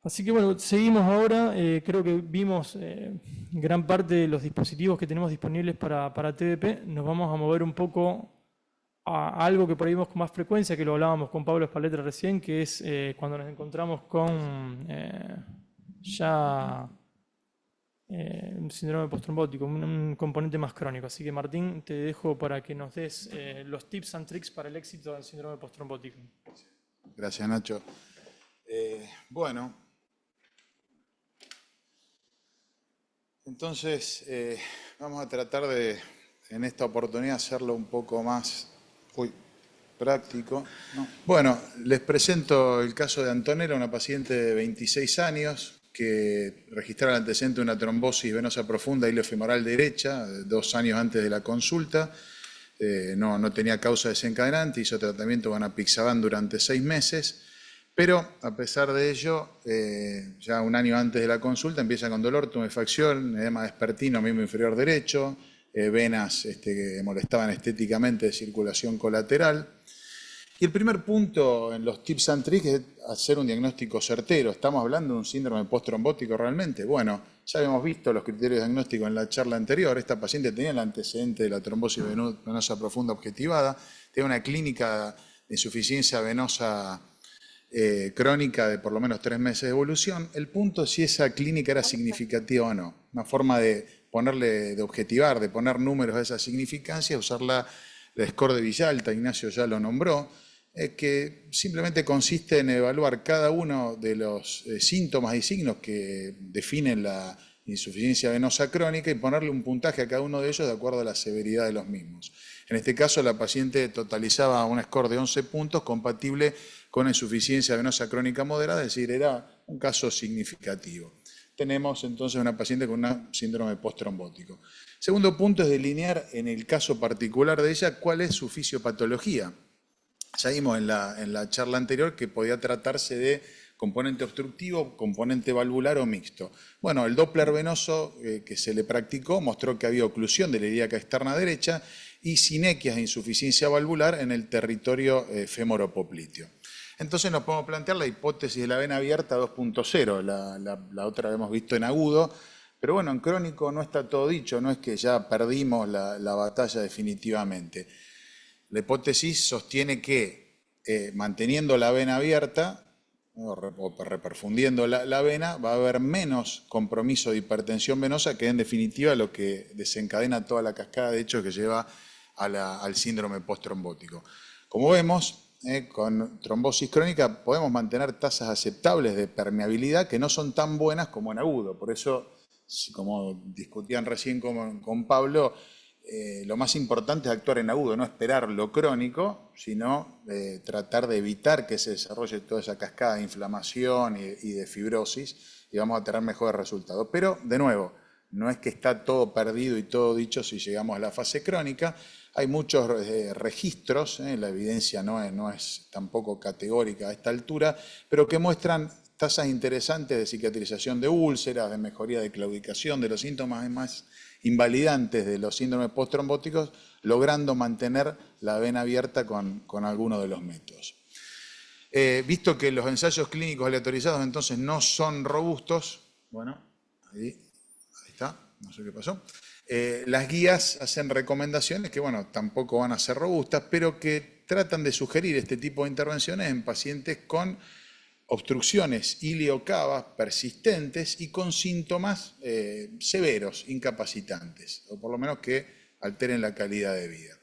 Así que bueno, seguimos ahora. Creo que vimos gran parte de los dispositivos que tenemos disponibles para TDP. Nos vamos a mover un poco a algo que por ahí vemos con más frecuencia, que lo hablábamos con Pablo Espaletra recién, que es cuando nos encontramos con ya un síndrome postrombótico, un componente más crónico. Así que Martín, te dejo para que nos des los tips and tricks para el éxito del síndrome postrombótico. Gracias, Nacho. Bueno, entonces vamos a tratar de, en esta oportunidad, hacerlo un poco más práctico, ¿no? Bueno, les presento el caso de Antonella, una paciente de 26 años que registraba el antecedente de una trombosis venosa profunda iliofemoral derecha, 2 años antes de la consulta. No tenía causa desencadenante, hizo tratamiento con apixaban durante 6 meses, pero a pesar de ello, ya 1 año antes de la consulta empieza con dolor, tumefacción, edema vespertino, miembro inferior derecho, venas que molestaban estéticamente de circulación colateral. Y el primer punto en los tips and tricks es hacer un diagnóstico certero. ¿Estamos hablando de un síndrome postrombótico realmente? Bueno, ya habíamos visto los criterios diagnósticos en la charla anterior. Esta paciente tenía el antecedente de la trombosis venosa profunda objetivada, tenía una clínica de insuficiencia venosa crónica de por lo menos 3 meses de evolución. El punto es si esa clínica era significativa o no. Una forma de ponerle, de objetivar, de poner números a esa significancia, usar la score de Villalta, Ignacio ya lo nombró, que simplemente consiste en evaluar cada uno de los síntomas y signos que definen la insuficiencia venosa crónica y ponerle un puntaje a cada uno de ellos de acuerdo a la severidad de los mismos. En este caso, la paciente totalizaba un score de 11 puntos compatible con insuficiencia venosa crónica moderada, es decir, era un caso significativo. Tenemos entonces una paciente con un síndrome postrombótico. Segundo punto es delinear en el caso particular de ella cuál es su fisiopatología. Ya vimos en la charla anterior que podía tratarse de componente obstructivo, componente valvular o mixto. Bueno, el Doppler venoso que se le practicó mostró que había oclusión de la ilíaca externa derecha y sinequias de insuficiencia valvular en el territorio femoropopliteo. Entonces nos podemos plantear la hipótesis de la vena abierta 2.0, la otra la hemos visto en agudo, pero bueno, en crónico no está todo dicho, no es que ya perdimos la batalla definitivamente. La hipótesis sostiene que manteniendo la vena abierta o reperfundiendo la vena va a haber menos compromiso de hipertensión venosa, que en definitiva lo que desencadena toda la cascada de hechos que lleva al síndrome postrombótico. Como vemos, con trombosis crónica podemos mantener tasas aceptables de permeabilidad que no son tan buenas como en agudo. Por eso, como discutían recién con Pablo, lo más importante es actuar en agudo, no esperar lo crónico, sino tratar de evitar que se desarrolle toda esa cascada de inflamación y de fibrosis y vamos a tener mejores resultados. Pero, de nuevo, no es que está todo perdido y todo dicho si llegamos a la fase crónica. Hay muchos registros, la evidencia no es tampoco categórica a esta altura, pero que muestran tasas interesantes de cicatrización de úlceras, de mejoría de claudicación, de los síntomas más invalidantes de los síndromes postrombóticos, logrando mantener la vena abierta con alguno de los métodos. Visto que los ensayos clínicos aleatorizados entonces no son robustos, bueno, ahí está, no sé qué pasó. Las guías hacen recomendaciones que, bueno, tampoco van a ser robustas, pero que tratan de sugerir este tipo de intervenciones en pacientes con obstrucciones iliocavas persistentes y con síntomas severos, incapacitantes, o por lo menos que alteren la calidad de vida.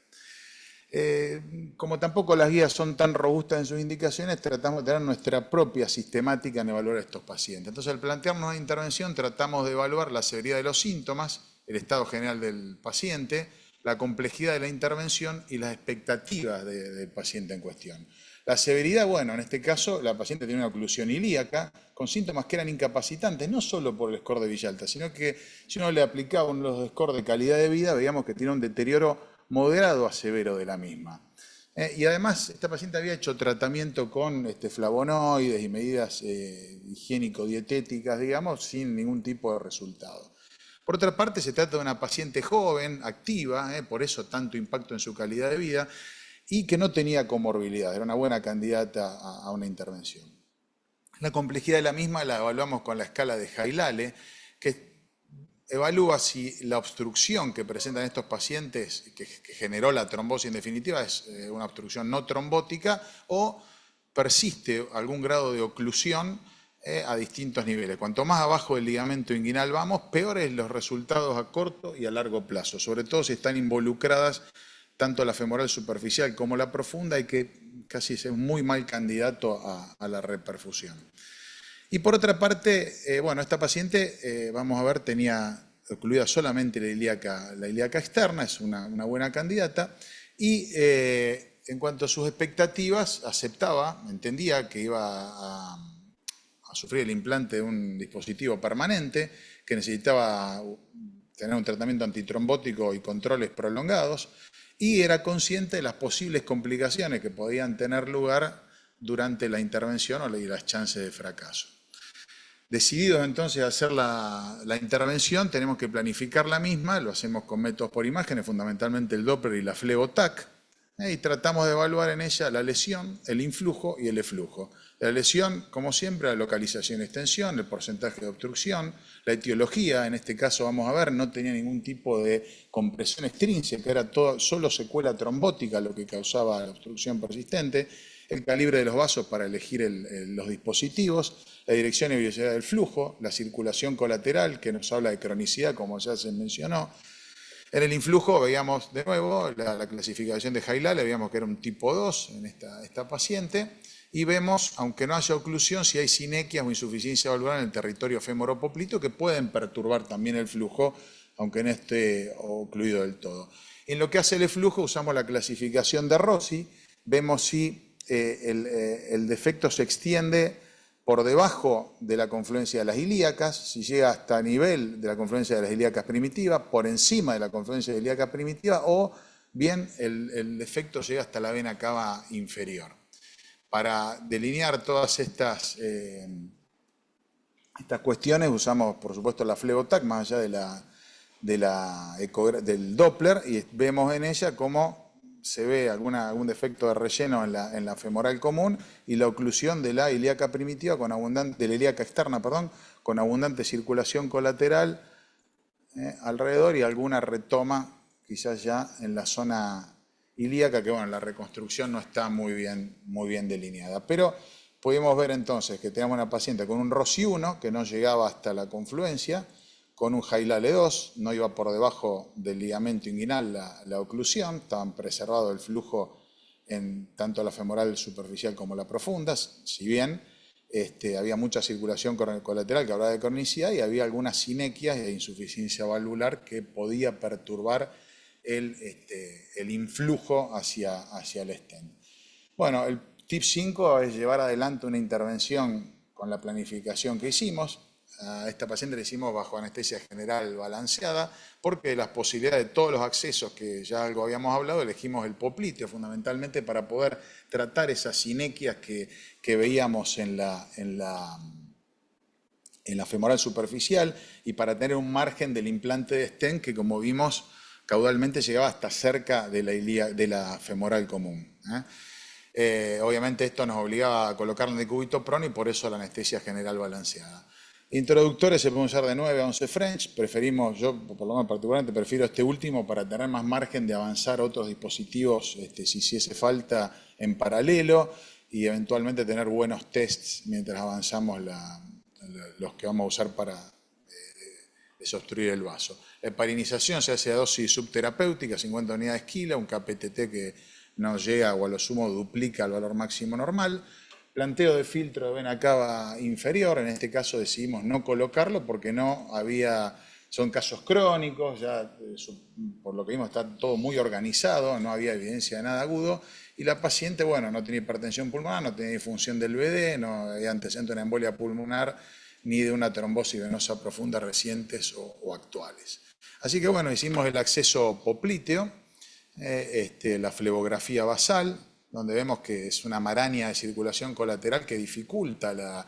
Como tampoco las guías son tan robustas en sus indicaciones, tratamos de tener nuestra propia sistemática en evaluar a estos pacientes. Entonces, al plantearnos una intervención, tratamos de evaluar la severidad de los síntomas, el estado general del paciente, la complejidad de la intervención y las expectativas del paciente en cuestión. La severidad, bueno, en este caso la paciente tiene una oclusión ilíaca con síntomas que eran incapacitantes, no solo por el score de Villalta, sino que si uno le aplicaba los scores de calidad de vida, veíamos que tiene un deterioro moderado a severo de la misma. Y además, esta paciente había hecho tratamiento con flavonoides y medidas higiénico-dietéticas, digamos, sin ningún tipo de resultado. Por otra parte, se trata de una paciente joven, activa, por eso tanto impacto en su calidad de vida, y que no tenía comorbilidad, era una buena candidata a una intervención. La complejidad de la misma la evaluamos con la escala de Hailale, que evalúa si la obstrucción que presentan estos pacientes, que generó la trombosis en definitiva, es una obstrucción no trombótica o persiste algún grado de oclusión a distintos niveles. Cuanto más abajo del ligamento inguinal vamos, peores los resultados a corto y a largo plazo, sobre todo si están involucradas tanto la femoral superficial como la profunda, y que casi es un muy mal candidato a la reperfusión. Y por otra parte, bueno, esta paciente, vamos a ver, tenía ocluida solamente la ilíaca externa, es una buena candidata, y en cuanto a sus expectativas, aceptaba, entendía que iba a sufrir el implante de un dispositivo permanente, que necesitaba tener un tratamiento antitrombótico y controles prolongados, y era consciente de las posibles complicaciones que podían tener lugar durante la intervención y las chances de fracaso. Decididos entonces a hacer la intervención, tenemos que planificar la misma, lo hacemos con métodos por imágenes, fundamentalmente el Doppler y la Flebo-TAC, y tratamos de evaluar en ella la lesión, el influjo y el eflujo. La lesión, como siempre, la localización y extensión, el porcentaje de obstrucción, la etiología, en este caso vamos a ver, no tenía ningún tipo de compresión extrínseca, era solo secuela trombótica lo que causaba la obstrucción persistente, el calibre de los vasos para elegir los dispositivos, la dirección y velocidad del flujo, la circulación colateral, que nos habla de cronicidad, como ya se mencionó. En el influjo veíamos de nuevo la clasificación de Hailale, veíamos que era un tipo 2 en esta paciente, y vemos, aunque no haya oclusión, si hay sinequias o insuficiencia valvular en el territorio femoropoplito que pueden perturbar también el flujo, aunque no esté ocluido del todo. En lo que hace el eflujo usamos la clasificación de Rossi, vemos si el defecto se extiende por debajo de la confluencia de las ilíacas, si llega hasta nivel de la confluencia de las ilíacas primitivas, por encima de la confluencia de la ilíaca primitiva, o bien el defecto llega hasta la vena cava inferior. Para delinear todas estas cuestiones usamos, por supuesto, la Flebo-TAC, más allá del Doppler, y vemos en ella cómo se ve algún defecto de relleno en la femoral común y la oclusión de la ilíaca primitiva de la ilíaca externa, perdón, con abundante circulación colateral alrededor y alguna retoma quizás ya en la zona ilíaca, que bueno, la reconstrucción no está muy bien delineada. Pero pudimos ver entonces que teníamos una paciente con un Rossi 1 que no llegaba hasta la confluencia, con un Hailale 2, no iba por debajo del ligamento inguinal la oclusión, estaban preservado el flujo en tanto la femoral superficial como la profunda, si bien había mucha circulación colateral que hablaba de cronicidad y había algunas sinequias e insuficiencia valvular que podía perturbar el influjo hacia el stent. Bueno, el tip 5 es llevar adelante una intervención con la planificación que hicimos. A esta paciente le hicimos bajo anestesia general balanceada, porque las posibilidades de todos los accesos que ya algo habíamos hablado, elegimos el popliteo fundamentalmente para poder tratar esas sinequias que veíamos en la femoral superficial y para tener un margen del implante de stent que, como vimos, caudalmente llegaba hasta cerca de la femoral común. Obviamente esto nos obligaba a colocarla en decúbito prono y por eso la anestesia general balanceada. Introductores se pueden usar de 9 a 11 French, yo por lo menos particularmente prefiero este último para tener más margen de avanzar otros dispositivos si hiciese falta en paralelo y eventualmente tener buenos tests mientras avanzamos los que vamos a usar para desobstruir el vaso. La heparinización se hace a dosis subterapéutica, 50 unidades kilo, un KPTT que no llega o a lo sumo duplica el valor máximo normal. Planteo de filtro de vena cava inferior, en este caso decidimos no colocarlo porque son casos crónicos, ya por lo que vimos está todo muy organizado, no había evidencia de nada agudo, y la paciente, bueno, no tenía hipertensión pulmonar, no tenía disfunción del BD, no había antecedente de una embolia pulmonar, ni de una trombosis venosa profunda recientes o actuales. Así que bueno, hicimos el acceso poplíteo, la flebografía basal, donde vemos que es una maraña de circulación colateral que dificulta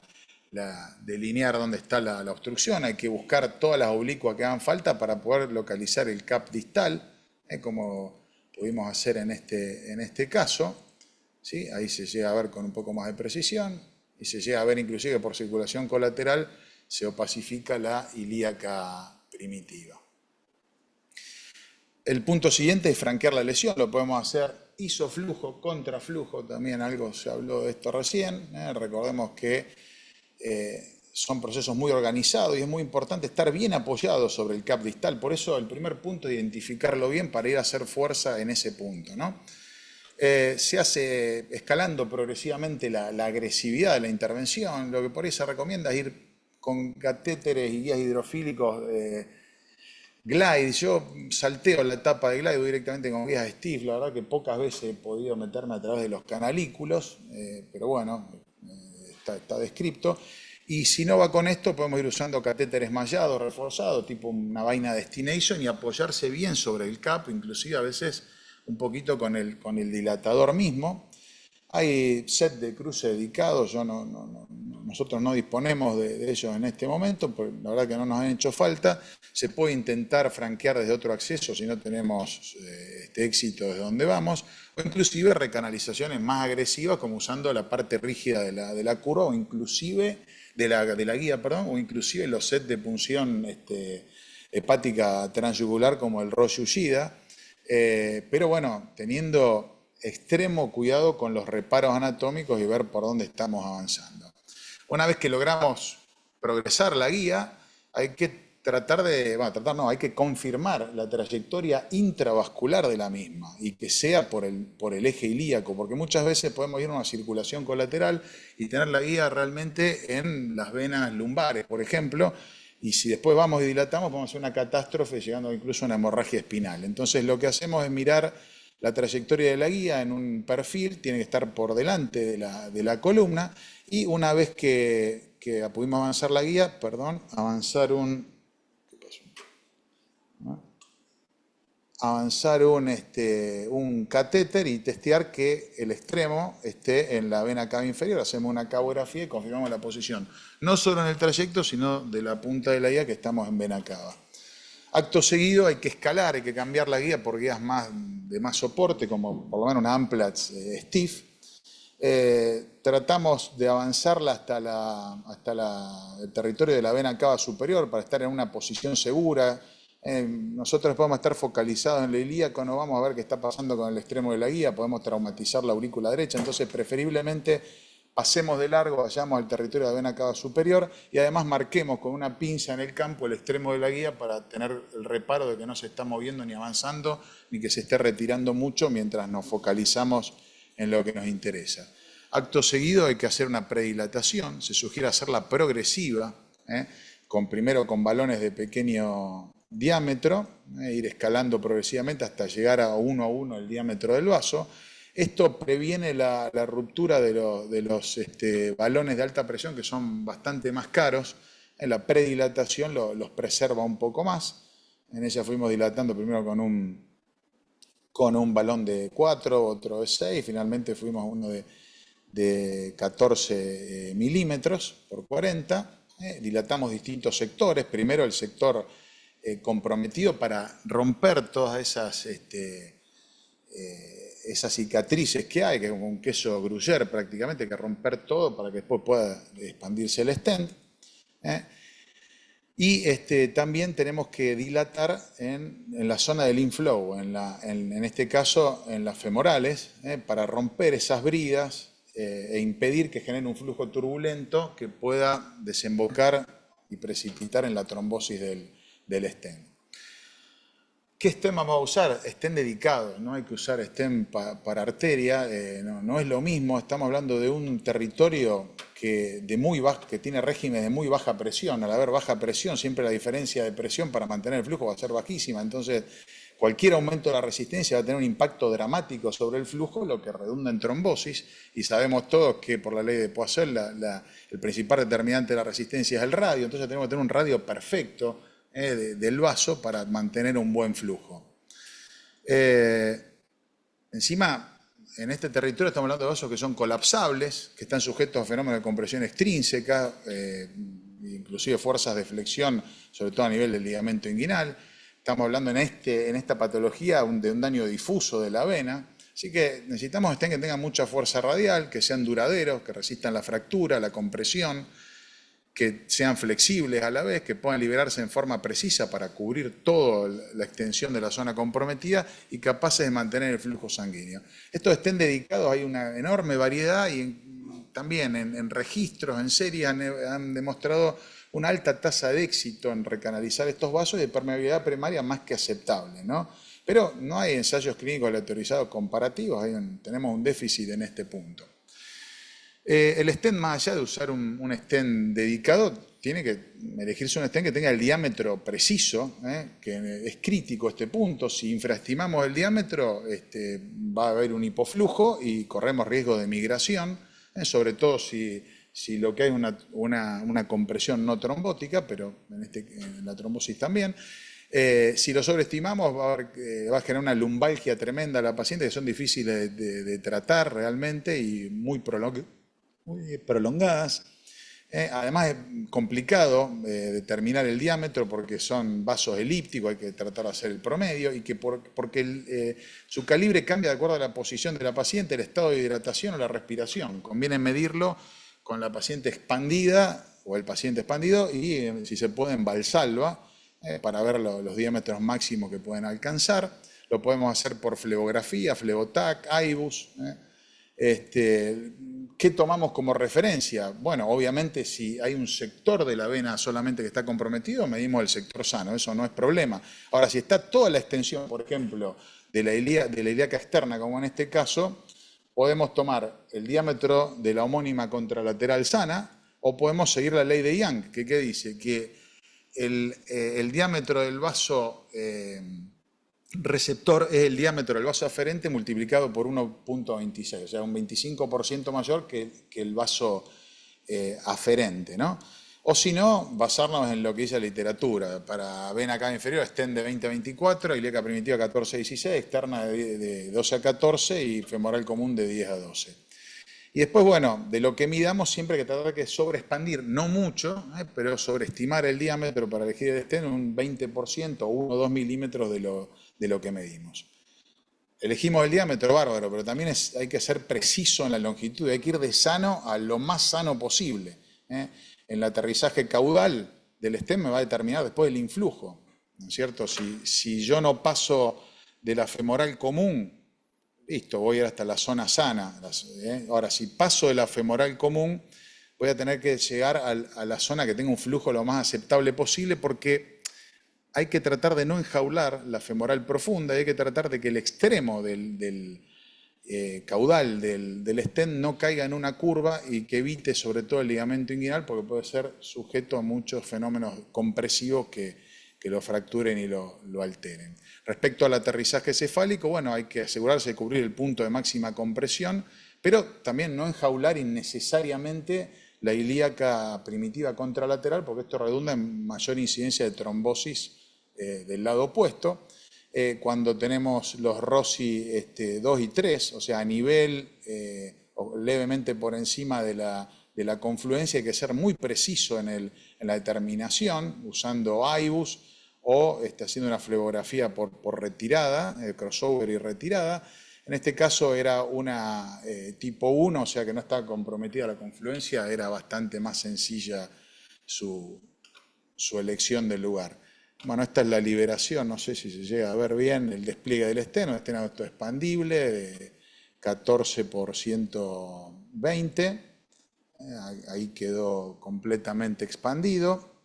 delinear dónde está la obstrucción. Hay que buscar todas las oblicuas que hagan falta para poder localizar el CAP distal, como pudimos hacer en este caso. ¿Sí? Ahí se llega a ver con un poco más de precisión. y se llega a ver inclusive que por circulación colateral se opacifica la ilíaca primitiva. El punto siguiente es franquear la lesión, lo podemos hacer isoflujo, contraflujo, también algo se habló de esto recién, recordemos que son procesos muy organizados y es muy importante estar bien apoyado sobre el cap distal, por eso el primer punto es identificarlo bien para ir a hacer fuerza en ese punto, ¿no? Se hace escalando progresivamente la agresividad de la intervención, lo que por ahí se recomienda es ir con catéteres y guías hidrofílicos Glide. Yo salteo la etapa de Glide, voy directamente con guías Stiff, la verdad que pocas veces he podido meterme a través de los canalículos, pero bueno, está descripto. Y si no va con esto, podemos ir usando catéteres mallados, reforzados, tipo una vaina Destination, y apoyarse bien sobre el cap, inclusive a veces un poquito con el dilatador mismo. Hay set de cruce dedicados, nosotros no disponemos de ellos en este momento, porque la verdad que no nos han hecho falta. Se puede intentar franquear desde otro acceso si no tenemos éxito desde donde vamos, o inclusive recanalizaciones más agresivas, como usando la parte rígida de la curva, o inclusive de la guía, o inclusive los sets de punción hepática transyugular como el Roche Ushida. Pero bueno, teniendo extremo cuidado con los reparos anatómicos y ver por dónde estamos avanzando. Una vez que logramos progresar la guía, hay que hay que confirmar la trayectoria intravascular de la misma y que sea por el eje ilíaco, porque muchas veces podemos ir a una circulación colateral y tener la guía realmente en las venas lumbares, por ejemplo, y si después vamos y dilatamos, podemos hacer una catástrofe llegando incluso a una hemorragia espinal. Entonces lo que hacemos es mirar la trayectoria de la guía en un perfil, tiene que estar por delante de la columna, y una vez que pudimos avanzar la guía, avanzar un catéter y testear que el extremo esté en la vena cava inferior. Hacemos una cabografía y confirmamos la posición, no solo en el trayecto, sino de la punta de la guía que estamos en vena cava. Acto seguido hay que escalar, hay que cambiar la guía por guías de más soporte, como por lo menos una Amplatz Stiff. Tratamos de avanzarla hasta el territorio de la vena cava superior para estar en una posición segura. Nosotros podemos estar focalizados en el ilíaco, no vamos a ver qué está pasando con el extremo de la guía, podemos traumatizar la aurícula derecha, entonces preferiblemente pasemos de largo, vayamos al territorio de la vena cava superior y además marquemos con una pinza en el campo el extremo de la guía para tener el reparo de que no se está moviendo ni avanzando ni que se esté retirando mucho mientras nos focalizamos en lo que nos interesa. Acto seguido hay que hacer una predilatación, se sugiere hacerla progresiva, primero con balones de pequeño diámetro, ir escalando progresivamente hasta llegar a uno el diámetro del vaso. Esto previene la ruptura de los balones de alta presión, que son bastante más caros. En la predilatación los preserva un poco más. En ella fuimos dilatando primero con un balón de 4, otro de 6, finalmente fuimos a uno de 14 milímetros por 40. Dilatamos distintos sectores, primero el sector comprometido para romper todas esas cicatrices que hay, que es como un queso gruyère prácticamente, hay que romper todo para que después pueda expandirse el stent. Y también tenemos que dilatar en la zona del inflow, en este caso en las femorales, para romper esas bridas e impedir que genere un flujo turbulento que pueda desembocar y precipitar en la trombosis del stent. ¿Qué stent vamos a usar? Stent dedicado, no hay que usar stent para arteria, no es lo mismo, estamos hablando de un territorio que tiene régimen de muy baja presión. Al haber baja presión, siempre la diferencia de presión para mantener el flujo va a ser bajísima, entonces cualquier aumento de la resistencia va a tener un impacto dramático sobre el flujo, lo que redunda en trombosis, y sabemos todos que por la ley de Poisson el principal determinante de la resistencia es el radio, entonces tenemos que tener un radio perfecto del vaso para mantener un buen flujo. Encima, en este territorio estamos hablando de vasos que son colapsables, que están sujetos a fenómenos de compresión extrínseca, inclusive fuerzas de flexión, sobre todo a nivel del ligamento inguinal. Estamos hablando en esta patología de un daño difuso de la vena. Así que necesitamos stents que tengan mucha fuerza radial, que sean duraderos, que resistan la fractura, la compresión, que sean flexibles a la vez, que puedan liberarse en forma precisa para cubrir toda la extensión de la zona comprometida y capaces de mantener el flujo sanguíneo. Estos stents dedicados hay una enorme variedad y también en registros, en series, han demostrado una alta tasa de éxito en recanalizar estos vasos y de permeabilidad primaria más que aceptable, ¿no? Pero no hay ensayos clínicos aleatorizados comparativos, tenemos un déficit en este punto. El stent, más allá de usar un stent dedicado, tiene que elegirse un stent que tenga el diámetro preciso, que es crítico este punto. Si infraestimamos el diámetro, va a haber un hipoflujo y corremos riesgo de migración, sobre todo si lo que hay es una compresión no trombótica, pero en la trombosis también. Si lo sobreestimamos va a generar una lumbalgia tremenda a la paciente, que son difíciles de tratar realmente y muy prolongadas. Además es complicado determinar el diámetro porque son vasos elípticos, hay que tratar de hacer el promedio y que porque su calibre cambia de acuerdo a la posición de la paciente, el estado de hidratación o la respiración. Conviene medirlo con la paciente expandida o el paciente expandido y si se puede en Valsalva para ver los diámetros máximos que pueden alcanzar. Lo podemos hacer por flebografía, Flebotac, IBUS. ¿Qué tomamos como referencia? Bueno, obviamente si hay un sector de la vena solamente que está comprometido, medimos el sector sano, eso no es problema. Ahora, si está toda la extensión, por ejemplo, de la ilíaca externa, como en este caso, podemos tomar el diámetro de la homónima contralateral sana o podemos seguir la ley de Young, que ¿qué dice? Que el diámetro del vaso receptor es el diámetro del vaso aferente multiplicado por 1.26, o sea, un 25% mayor que el vaso aferente, ¿no? O si no, basarnos en lo que dice la literatura. Para vena cava inferior, stent de 20 a 24, ilíaca primitiva 14 a 16, externa de 12 a 14 y femoral común de 10 a 12. Y después, bueno, de lo que midamos siempre hay que tratar de sobreexpandir, no mucho, pero sobreestimar el diámetro para elegir el stent un 20% o 1 o 2 milímetros de lo que medimos. Elegimos el diámetro, bárbaro, pero también hay que ser preciso en la longitud, hay que ir de sano a lo más sano posible. En el aterrizaje caudal del stent me va a determinar después el influjo, ¿no es cierto? Si yo no paso de la femoral común, listo, voy a ir hasta la zona sana. Ahora, si paso de la femoral común, voy a tener que llegar a la zona que tenga un flujo lo más aceptable posible porque hay que tratar de no enjaular la femoral profunda y hay que tratar de que el extremo del caudal del stent no caiga en una curva y que evite sobre todo el ligamento inguinal porque puede ser sujeto a muchos fenómenos compresivos que lo fracturen y lo alteren. Respecto al aterrizaje cefálico, bueno, hay que asegurarse de cubrir el punto de máxima compresión, pero también no enjaular innecesariamente la ilíaca primitiva contralateral, porque esto redunda en mayor incidencia de trombosis del lado opuesto. Cuando tenemos los Rossi 2 y 3, o sea, a nivel o levemente por encima de la confluencia, hay que ser muy preciso en la determinación, usando IBUS o haciendo una flebografía por retirada, crossover y retirada. En este caso era una tipo 1, o sea que no estaba comprometida la confluencia, era bastante más sencilla su elección del lugar. Bueno, esta es la liberación, no sé si se llega a ver bien el despliegue del stent, un stent autoexpandible de 14 por 120, ahí quedó completamente expandido.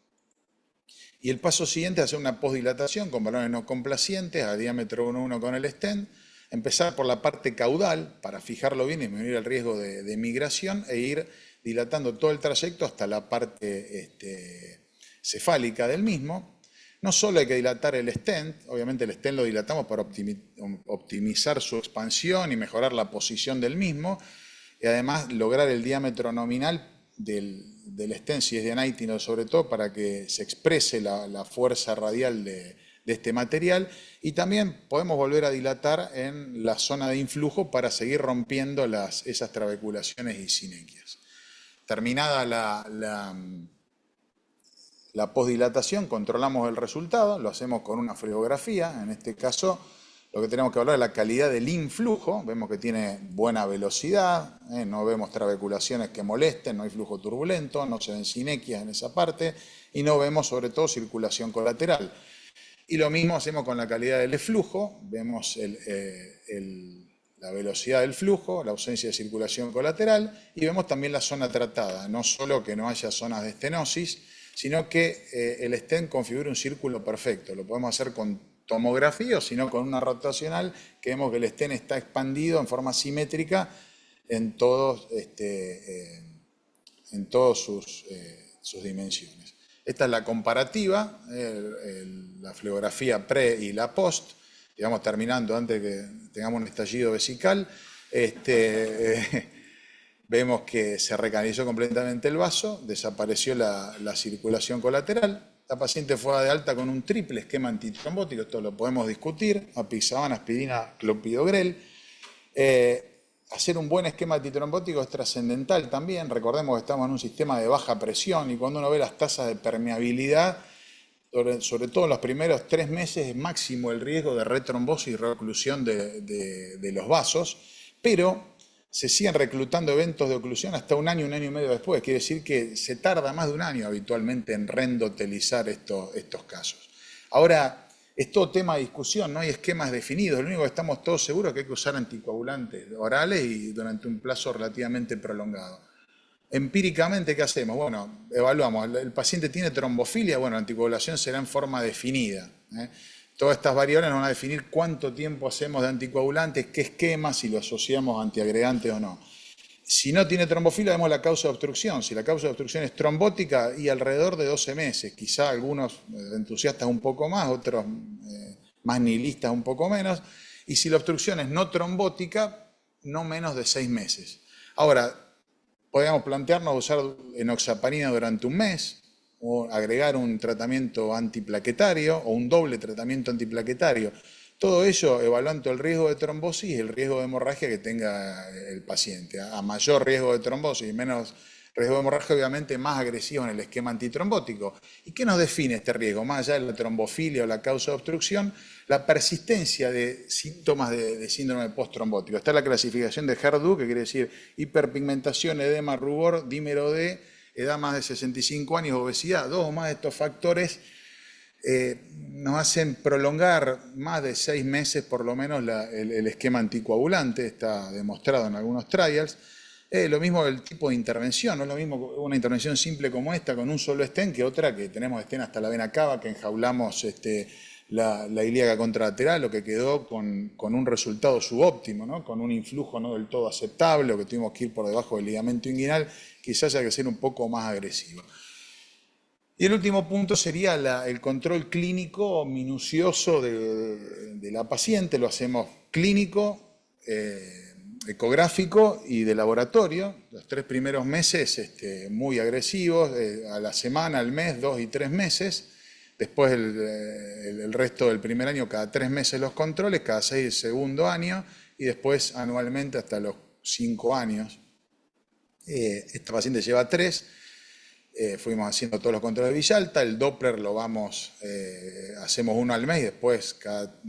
Y el paso siguiente es hacer una postdilatación con balones no complacientes a diámetro 1,1 con el stent, empezar por la parte caudal para fijarlo bien y disminuir el riesgo de migración e ir dilatando todo el trayecto hasta la parte cefálica del mismo. No solo hay que dilatar el stent, obviamente el stent lo dilatamos para optimizar su expansión y mejorar la posición del mismo, y además lograr el diámetro nominal del stent, si es de Nightingale sobre todo, para que se exprese la fuerza radial de este material, y también podemos volver a dilatar en la zona de influjo para seguir rompiendo esas trabeculaciones y sinequias. Terminada la postdilatación, controlamos el resultado, lo hacemos con una flebografía, en este caso Lo que tenemos que hablar es la calidad del influjo. Vemos que tiene buena velocidad, no vemos trabeculaciones que molesten, no hay flujo turbulento, no se ven sinequias en esa parte y no vemos sobre todo circulación colateral. Y lo mismo hacemos con la calidad del eflujo, vemos la velocidad del flujo, la ausencia de circulación colateral y vemos también la zona tratada, no solo que no haya zonas de estenosis, sino que el stent configura un círculo perfecto. Lo podemos hacer con tomografía o sino con una rotacional, que vemos que el stent está expandido en forma simétrica en todos sus dimensiones. Esta es la comparativa, la fluorografía pre y la post, digamos terminando antes que tengamos un estallido vesical. Vemos que se recanalizó completamente el vaso, desapareció la circulación colateral. La paciente fue de alta con un triple esquema antitrombótico, esto lo podemos discutir, apixaban, aspirina, clopidogrel. Hacer un buen esquema antitrombótico es trascendental también. Recordemos que estamos en un sistema de baja presión y cuando uno ve las tasas de permeabilidad, sobre todo en los primeros 3 meses, es máximo el riesgo de retrombosis y reoclusión de los vasos, pero se siguen reclutando eventos de oclusión hasta un año y medio después. Quiere decir que se tarda más de un año habitualmente en rendotelizar estos casos. Ahora, es todo tema de discusión, no hay esquemas definidos. Lo único que estamos todos seguros es que hay que usar anticoagulantes orales y durante un plazo relativamente prolongado. Empíricamente, ¿qué hacemos? Bueno, evaluamos. ¿El paciente tiene trombofilia? Bueno, la anticoagulación será en forma definida. Todas estas variables nos van a definir cuánto tiempo hacemos de anticoagulantes, qué esquema, si lo asociamos a antiagregantes o no. Si no tiene trombofilia, vemos la causa de obstrucción. Si la causa de obstrucción es trombótica, y alrededor de 12 meses. Quizá algunos entusiastas un poco más, otros más nihilistas un poco menos. Y si la obstrucción es no trombótica, no menos de 6 meses. Ahora, podríamos plantearnos usar enoxaparina durante un mes, o agregar un tratamiento antiplaquetario o un doble tratamiento antiplaquetario. Todo ello evaluando el riesgo de trombosis y el riesgo de hemorragia que tenga el paciente. A mayor riesgo de trombosis y menos riesgo de hemorragia, obviamente más agresivo en el esquema antitrombótico. ¿Y qué nos define este riesgo? Más allá de la trombofilia o la causa de obstrucción, la persistencia de síntomas de síndrome postrombótico. Está la clasificación de HER2, que quiere decir hiperpigmentación, edema, rubor, dímero D, edad más de 65 años, obesidad. 2 o más de estos factores nos hacen prolongar más de 6 meses por lo menos el esquema anticoagulante, está demostrado en algunos trials. Lo mismo el tipo de intervención, no es lo mismo una intervención simple como esta con un solo stent que otra que tenemos stent hasta la vena cava, que enjaulamos la ilíaca contralateral, lo que quedó con un resultado subóptimo, ¿no? Con un influjo no del todo aceptable, o que tuvimos que ir por debajo del ligamento inguinal, quizás haya que ser un poco más agresivo. Y el último punto sería el control clínico minucioso de la paciente. Lo hacemos clínico, ecográfico y de laboratorio. Los 3 primeros meses muy agresivos, a la semana, al mes, 2 y 3 meses. Después el resto del primer año, cada 3 meses los controles, cada 6 el segundo año y después anualmente hasta los 5 años. Esta paciente lleva 3, fuimos haciendo todos los controles de Villalta, el Doppler lo hacemos uno al mes y después cada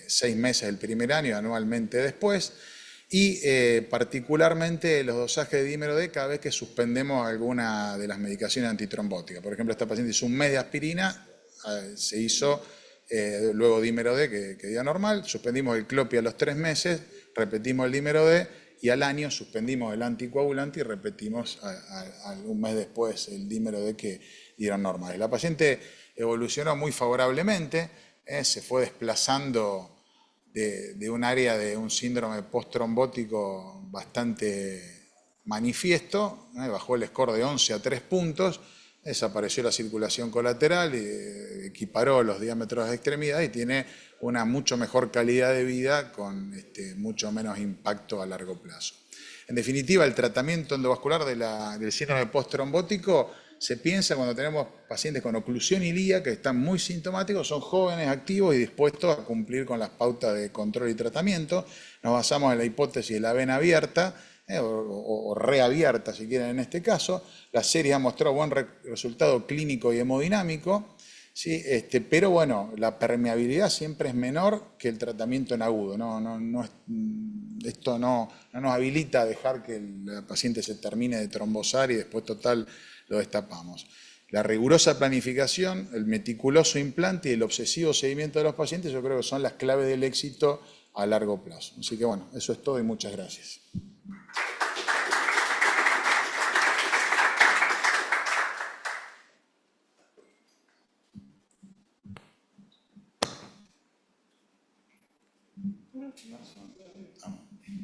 6 meses el primer año y anualmente después. Y particularmente los dosajes de dímero D cada vez que suspendemos alguna de las medicaciones antitrombóticas. Por ejemplo, esta paciente hizo un mes de aspirina, se hizo luego dímero D que día normal, suspendimos el clopia a los 3 meses, repetimos el dímero D y al año suspendimos el anticoagulante y repetimos un mes después el dímero D que dieron normales. La paciente evolucionó muy favorablemente, se fue desplazando de un área de un síndrome postrombótico bastante manifiesto, bajó el score de 11 a 3 puntos, desapareció la circulación colateral, equiparó los diámetros de extremidad y tiene una mucho mejor calidad de vida con mucho menos impacto a largo plazo. En definitiva, el tratamiento endovascular del síndrome postrombótico se piensa cuando tenemos pacientes con oclusión ilíaca que están muy sintomáticos, son jóvenes, activos y dispuestos a cumplir con las pautas de control y tratamiento. Nos basamos en la hipótesis de la vena abierta, o reabierta si quieren en este caso. La serie ha mostrado buen resultado clínico y hemodinámico. Sí, pero bueno, la permeabilidad siempre es menor que el tratamiento en agudo. Esto no nos habilita a dejar que el paciente se termine de trombosar y después total lo destapamos. La rigurosa planificación, el meticuloso implante y el obsesivo seguimiento de los pacientes yo creo que son las claves del éxito a largo plazo. Así que bueno, eso es todo y muchas gracias.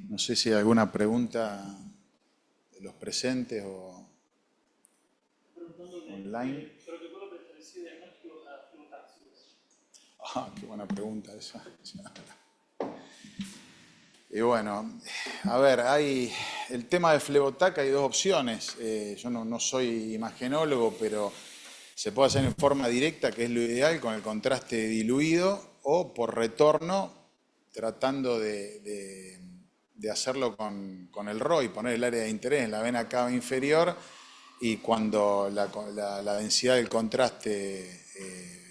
No sé si hay alguna pregunta de los presentes o online. Ah, qué buena pregunta esa. Y bueno, a ver, hay el tema de Flebotac, hay dos opciones. Yo no soy imagenólogo, pero se puede hacer en forma directa, que es lo ideal, con el contraste diluido, o por retorno, tratando de hacerlo con el ROI, poner el área de interés en la vena cava inferior, y cuando la densidad del contraste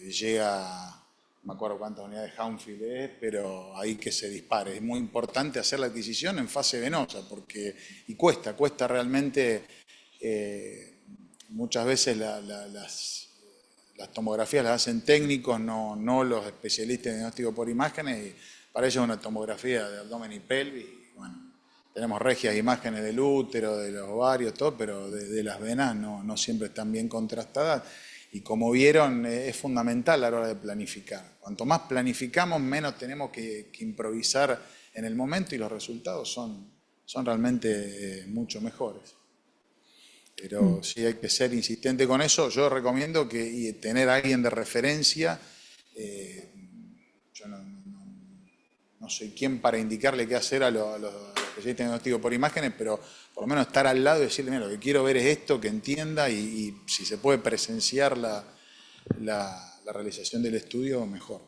llega, no me acuerdo cuántas unidades de Hounsfield es, pero ahí que se dispare. Es muy importante hacer la adquisición en fase venosa, y cuesta realmente, muchas veces las tomografías las hacen técnicos, no los especialistas en diagnóstico por imágenes, y para ello es una tomografía de abdomen y pelvis. Bueno, tenemos regias imágenes del útero, de los ovarios, todo, pero de las venas no siempre están bien contrastadas. Y como vieron, es fundamental a la hora de planificar. Cuanto más planificamos, menos tenemos que improvisar en el momento y los resultados son realmente mucho mejores. Pero sí hay que ser insistente con eso. Yo recomiendo que tener a alguien de referencia. Yo no soy quien para indicarle qué hacer a los especialistas en diagnóstico por imágenes, pero por lo menos estar al lado y decirle, mira, lo que quiero ver es esto, que entienda, y si se puede presenciar la realización del estudio, mejor.